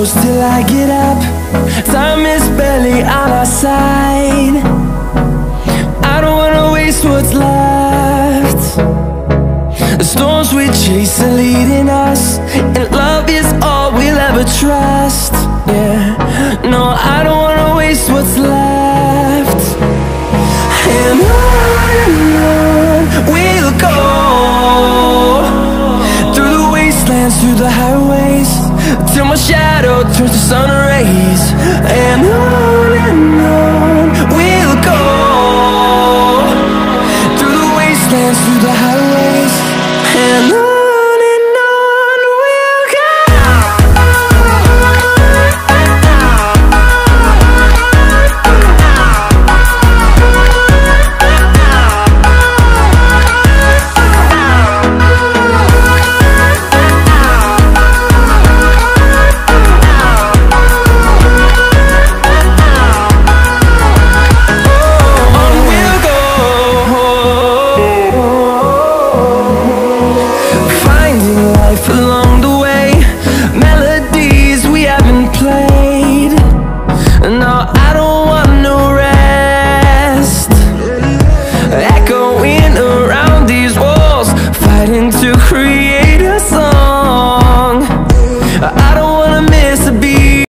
close till I get up. Time is barely on our side. I don't wanna waste what's left. The storms we chase are leading us, and love is all we'll ever trust. Yeah, no, I don't wanna waste what's left. And on we'll go, through the wastelands, through the highways, till my shadow turns to sun rays. And on